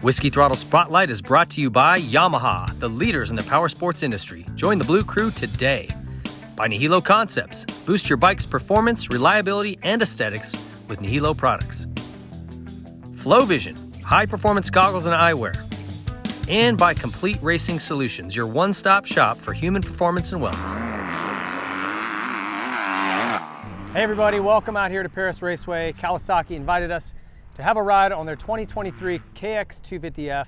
Whiskey Throttle Spotlight is brought to you by Yamaha, the leaders in the power sports industry. Join the Blue Crew today. By Nihilo Concepts, boost your bike's performance, reliability, and aesthetics with Nihilo products. Flow Vision, high-performance goggles and eyewear. And by Complete Racing Solutions, your one-stop shop for human performance and wellness. Hey everybody, welcome out here to Perris Raceway. Kawasaki invited us to have a ride on their 2023 KX250F.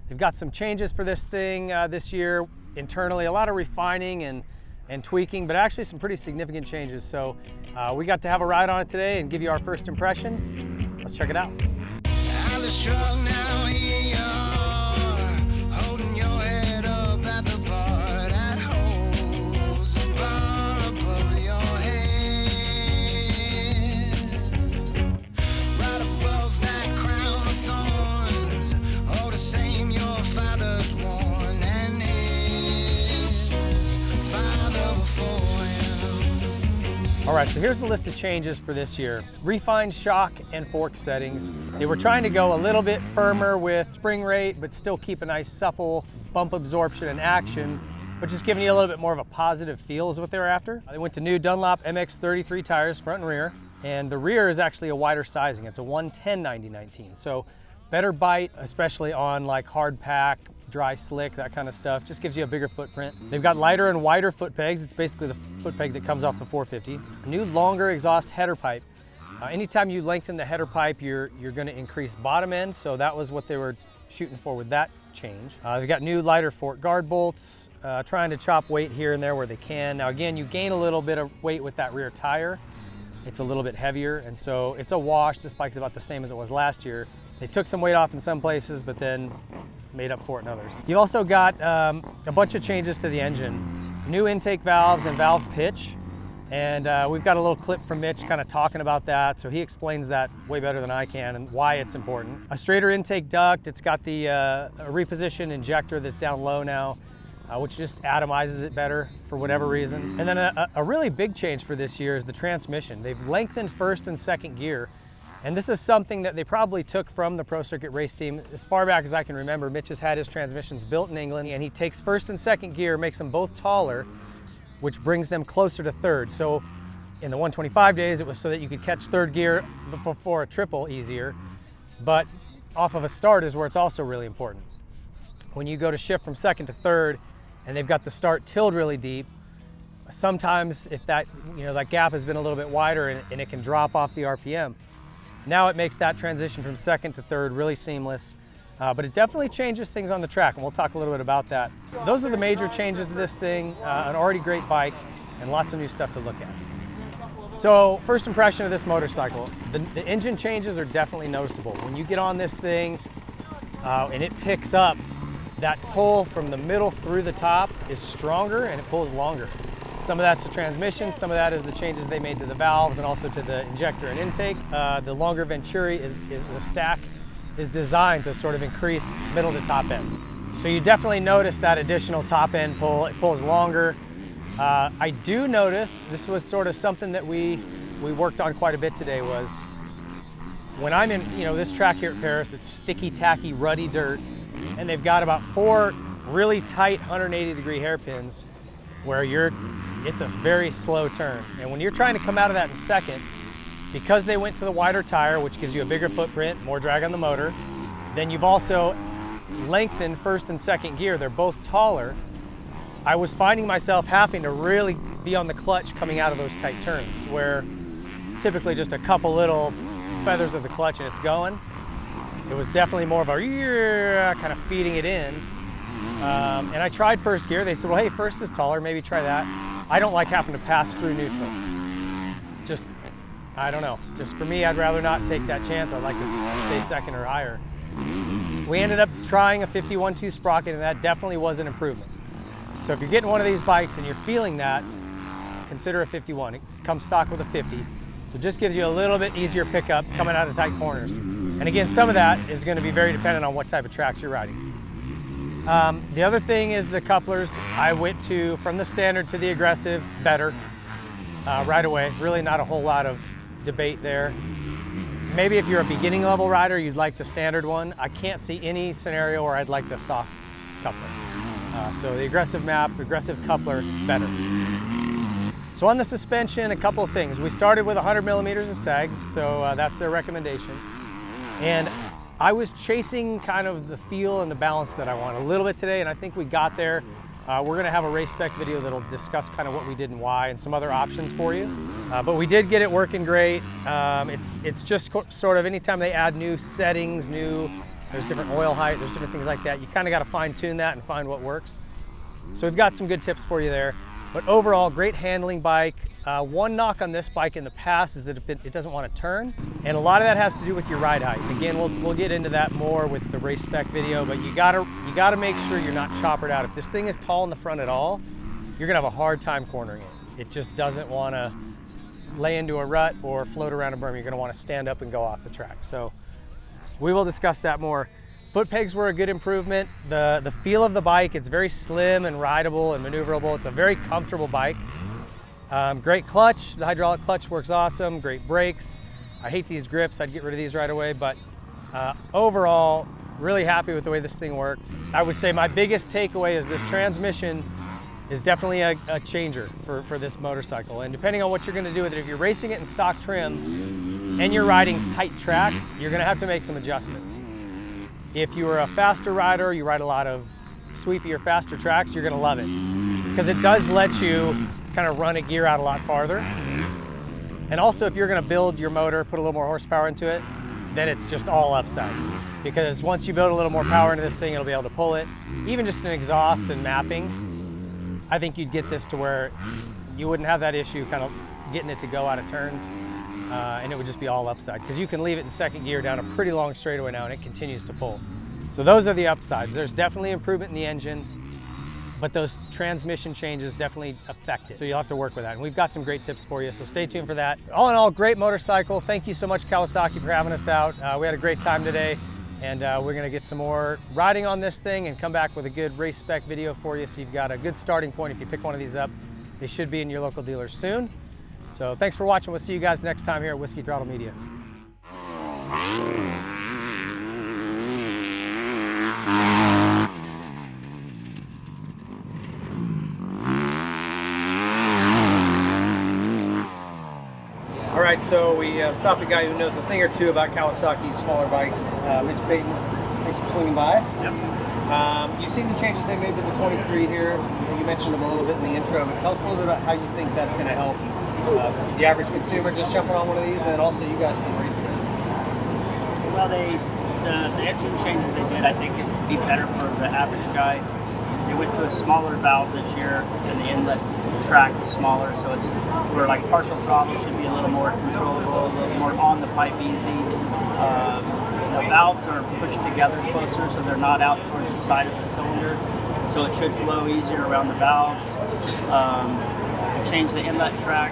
They've got some changes for this thing this year internally, a lot of refining and tweaking, but actually some pretty significant changes. So we got to have a ride on it today and give you our first impression. Let's check it out. All right, so here's the list of changes for this year. Refined shock and fork settings. They were trying to go a little bit firmer with spring rate, but still keep a nice supple bump absorption and action, but just giving you a little bit more of a positive feel is what they were after. They went to new Dunlop MX33 tires, front and rear, and the rear is actually a wider sizing. It's a 110/90/19, so better bite, especially on like hard pack, dry slick, that kind of stuff. Just gives you a bigger footprint. They've got lighter and wider foot pegs. It's basically the foot peg that comes off the 450. A new longer exhaust header pipe. Anytime you lengthen the header pipe, you're going to increase bottom end, so that was what they were shooting for with that change. They've got new lighter fork guard bolts, trying to chop weight here and there where they can. Now again, you gain a little bit of weight with that rear tire. It's a little bit heavier, and so it's a wash. This bike's about the same as it was last year. They took some weight off in some places, but then made up for it in others. You've also got a bunch of changes to the engine. New intake valves and valve pitch. And we've got a little clip from Mitch kind of talking about that. So he explains that way better than I can and why it's important. A straighter intake duct. It's got the a repositioned injector that's down low now, which just atomizes it better for whatever reason. And then a really big change for this year is the transmission. They've lengthened first and second gear. And this is something that they probably took from the Pro Circuit race team. As far back as I can remember, Mitch has had his transmissions built in England, and he takes first and second gear, makes them both taller, which brings them closer to third. So in the 125 days, it was so that you could catch third gear before a triple easier. But off of a start is where it's also really important. When you go to shift from second to third, and they've got the start tilled really deep, sometimes if that, that gap has been a little bit wider and it can drop off the RPM. Now it makes that transition from second to third really seamless, but it definitely changes things on the track, and we'll talk a little bit about that. Those are the major changes to this thing, an already great bike, and lots of new stuff to look at. So first impression of this motorcycle, the engine changes are definitely noticeable. When you get on this thing and it picks up, that pull from the middle through the top is stronger and it pulls longer. Some of that's the transmission, some of that is the changes they made to the valves and also to the injector and intake. The longer Venturi is the stack is designed to sort of increase middle to top end. So you definitely notice that additional top end pull. It pulls longer. I do notice, this was sort of something that we worked on quite a bit today, was when I'm in this track here at Perris, it's sticky, tacky, ruddy dirt, and they've got about 4 really tight 180-degree hairpins where it's a very slow turn. And when you're trying to come out of that in second, because they went to the wider tire, which gives you a bigger footprint, more drag on the motor, then you've also lengthened first and second gear. They're both taller. I was finding myself having to really be on the clutch coming out of those tight turns, where typically just a couple little feathers of the clutch and it's going. It was definitely more of a kind of feeding it in. And I tried first gear. They said, well, hey, first is taller, maybe try that. I don't like having to pass through neutral. I don't know. Just for me, I'd rather not take that chance. I'd like to stay second or higher. We ended up trying a 51.2 sprocket, and that definitely was an improvement. So if you're getting one of these bikes and you're feeling that, consider a 51. It comes stock with a 50. So it just gives you a little bit easier pickup coming out of tight corners. And again, some of that is going to be very dependent on what type of tracks you're riding. The other thing is the couplers. I went from the standard to the aggressive better right away. Really not a whole lot of debate there. maybe if you're a beginning level rider, you'd like the standard one. I can't see any scenario where I'd like the soft coupler. So the aggressive map, aggressive coupler, better. So on the suspension, a couple of things. We started with 100 millimeters of sag, so that's their recommendation. And I was chasing kind of the feel and the balance that I want a little bit today, and I think we got there. We're gonna have a race spec video that'll discuss kind of what we did and why and some other options for you. But we did get it working great. It's just sort of anytime they add new settings, there's different oil height, there's different things like that. You kind of got to fine tune that and find what works. So we've got some good tips for you there. But overall, great handling bike. One knock on this bike in the past is that it doesn't want to turn. And a lot of that has to do with your ride height. Again, we'll get into that more with the race spec video, but you gotta make sure you're not choppered out. If this thing is tall in the front at all, you're gonna have a hard time cornering it. It just doesn't want to lay into a rut or float around a berm. You're gonna want to stand up and go off the track. So we will discuss that more. Foot pegs were a good improvement. The feel of the bike, it's very slim and rideable and maneuverable. It's a very comfortable bike. Great clutch, the hydraulic clutch works awesome, great brakes. I hate these grips, I'd get rid of these right away, but overall, really happy with the way this thing worked. I would say my biggest takeaway is this transmission is definitely a changer for this motorcycle. And depending on what you're gonna do with it, if you're racing it in stock trim and you're riding tight tracks, you're gonna have to make some adjustments. If you are a faster rider, you ride a lot of sweepier, faster tracks, you're gonna love it. Because it does let you kind of run a gear out a lot farther. And also if you're gonna build your motor, put a little more horsepower into it, then it's just all upside. Because once you build a little more power into this thing, it'll be able to pull it. Even just an exhaust and mapping, I think you'd get this to where you wouldn't have that issue kind of getting it to go out of turns. And it would just be all upside because you can leave it in second gear down a pretty long straightaway now and it continues to pull. So those are the upsides. There's definitely improvement in the engine, but those transmission changes definitely affect it. So you'll have to work with that. And we've got some great tips for you, so stay tuned for that. All in all, great motorcycle. Thank you so much, Kawasaki, for having us out. We had a great time today, and we're gonna get some more riding on this thing and come back with a good race spec video for you so you've got a good starting point if you pick one of these up. They should be in your local dealers soon. So thanks for watching. We'll see you guys next time here at Whiskey Throttle Media. All right, so we stopped a guy who knows a thing or two about Kawasaki's smaller bikes. Mitch Payton, thanks for swinging by. Yep. You've seen the changes they made to the 23 here. You mentioned them a little bit in the intro, but tell us a little bit about how you think that's going to help the average consumer just jumping on one of these, and then also you guys can race it. Well, the engine changes they did, I think it'd be better for the average guy. They went to a smaller valve this year, and the inlet track is smaller, so it's where like partial throttle should be a little more controllable, a little more on the pipe easy. The valves are pushed together closer, so they're not out towards the side of the cylinder, so it should flow easier around the valves. Changed the inlet track,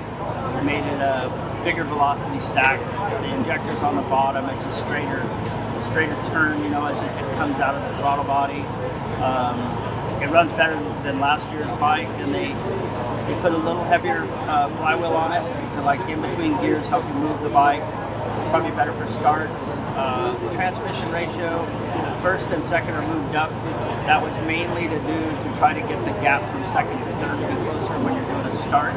made it a bigger velocity stack. The injector's on the bottom. It's a straighter turn, you know, as it comes out of the throttle body. It runs better than last year's bike, and they put a little heavier flywheel on it to like in between gears help you move the bike. Probably better for starts. Transmission ratio, first and second are moved up. That was mainly to try to get the gap from second to third to be closer when you're doing a start.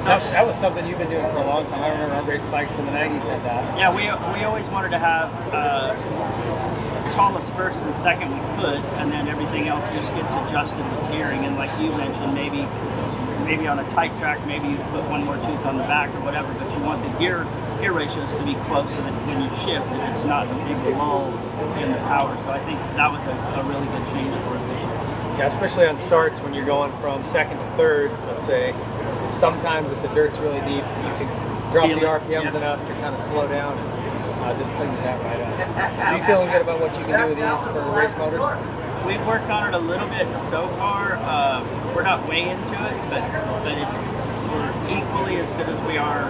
That was something you've been doing for a long time. I remember on race bikes in the 90s had that. Yeah, we always wanted to have tallest first and second we could, and then everything else just gets adjusted with gearing. And like you mentioned, maybe on a tight track, maybe you put one more tooth on the back or whatever, but you want the gear ratios to be close so that when you shift, it's not a big lull in the power. So I think that was a really good change for it this year. Yeah, especially on starts when you're going from second to third, let's say. Sometimes if the dirt's really deep, you can drop the RPMs enough to kind of slow down, and this cleans that right up. So you feeling good about what you can do with these for race motors? We've worked on it a little bit so far. We're not way into it, but we're equally as good as we are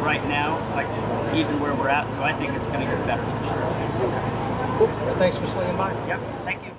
right now, like even where we're at. So I think it's going to get better for sure. Cool. Well, thanks for swinging by. Yep. Thank you.